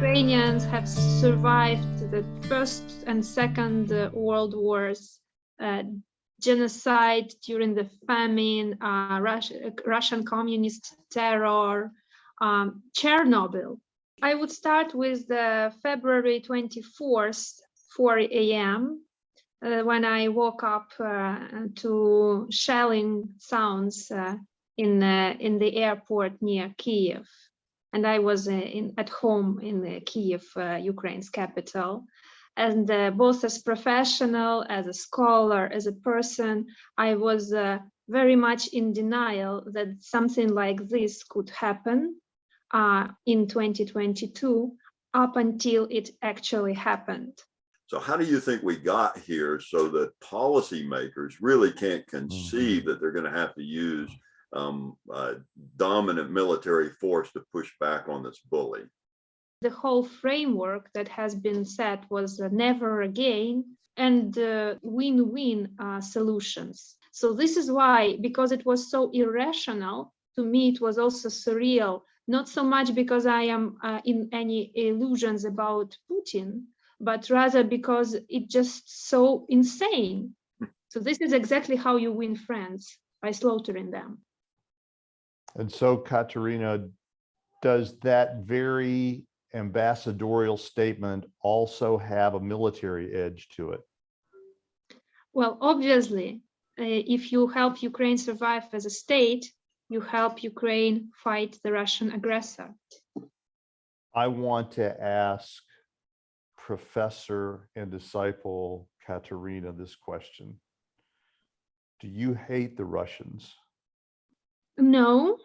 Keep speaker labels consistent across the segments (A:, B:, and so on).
A: Ukrainians have survived the First and Second World Wars, genocide during the famine, Russian communist terror, Chernobyl. I would start with the February 24th, 4 a.m., when I woke up to shelling sounds in the airport near Kiev. And I was at home in Kiev, Ukraine's capital. And both as professional, as a scholar, as a person, I was very much in denial that something like this could happen in 2022, up until it actually happened.
B: So how do you think we got here so that policymakers really can't conceive that they're going to have to use dominant military force to push back on this bully?
A: The whole framework that has been set was never again and win-win solutions. So this is why, because it was so irrational, to me it was also surreal, not so much because I am in any illusions about Putin, but rather because it's just so insane. So this is exactly how you win friends, by slaughtering them.
C: And so, Kateryna, does that very ambassadorial statement also have a military edge to it?
A: Well, obviously, if you help Ukraine survive as a state, you help Ukraine fight the Russian aggressor.
C: I want to ask Professor and disciple Kateryna this question. Do you hate the Russians?
A: No,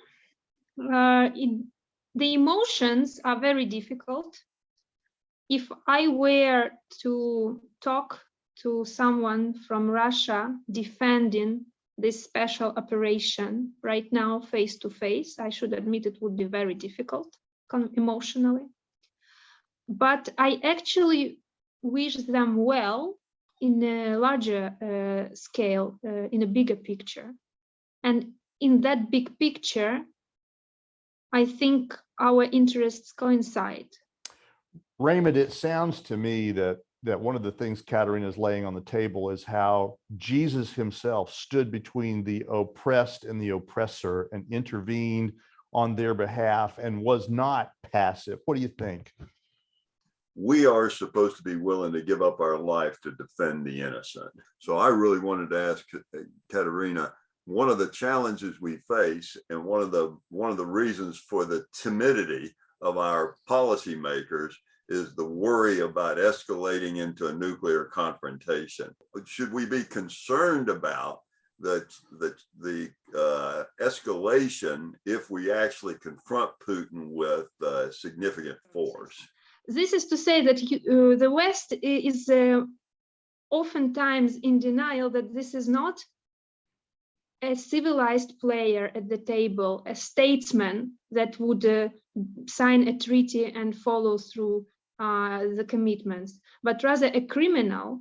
A: the emotions are very difficult. If I were to talk to someone from Russia defending this special operation right now, face to face, I should admit it would be very difficult emotionally. But I actually wish them well in a larger scale, in a bigger picture. And in that big picture, I think our interests coincide.
C: Raymond, it sounds to me that one of the things Kateryna is laying on the table is how Jesus himself stood between the oppressed and the oppressor and intervened on their behalf and was not passive. What do you think?
B: We are supposed to be willing to give up our life to defend the innocent. So I really wanted to ask Kateryna, one of the challenges we face and one of the reasons for the timidity of our policymakers is the worry about escalating into a nuclear confrontation. Should we be concerned about the escalation if we actually confront Putin with significant force?
A: This is to say that the West is oftentimes in denial that this is not a civilized player at the table, a statesman that would sign a treaty and follow through the commitments, but rather a criminal.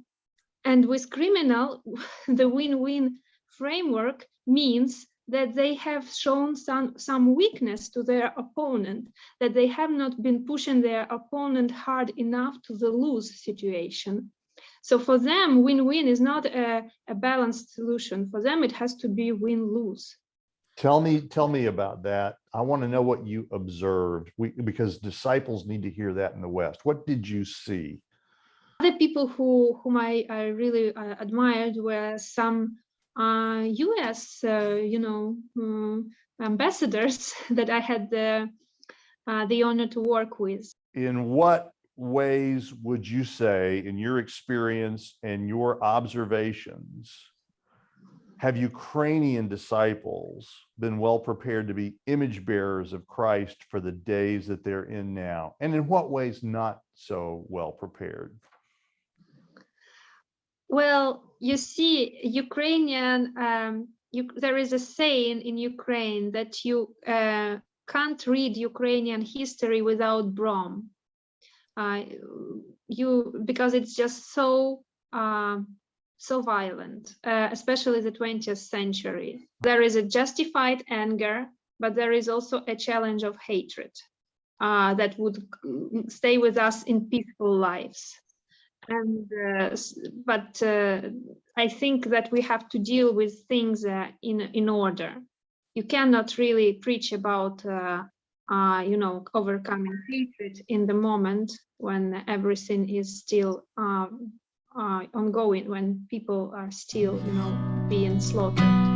A: And with criminal, the win-win framework means that they have shown some weakness to their opponent, that they have not been pushing their opponent hard enough to the lose situation. So for them, win-win is not a balanced solution. For them, it has to be win-lose.
C: Tell me about that. I want to know what you observed, because disciples need to hear that in the West. What did you see?
A: Other people whom I really admired were some U.S. Ambassadors that I had the honor to work with.
C: In what ways would you say, in your experience and your observations, have Ukrainian disciples been well prepared to be image bearers of Christ for the days that they're in now? And in what ways not so well prepared?
A: Well, you see, Ukrainian, there is a saying in Ukraine that you can't read Ukrainian history without Brom. Because it's just so violent, especially the 20th century. There is a justified anger, but there is also a challenge of hatred. that would stay with us in peaceful lives. And but I think that we have to deal with things in order. You cannot really preach about overcoming hatred in the moment when everything is still ongoing, when people are still being slaughtered.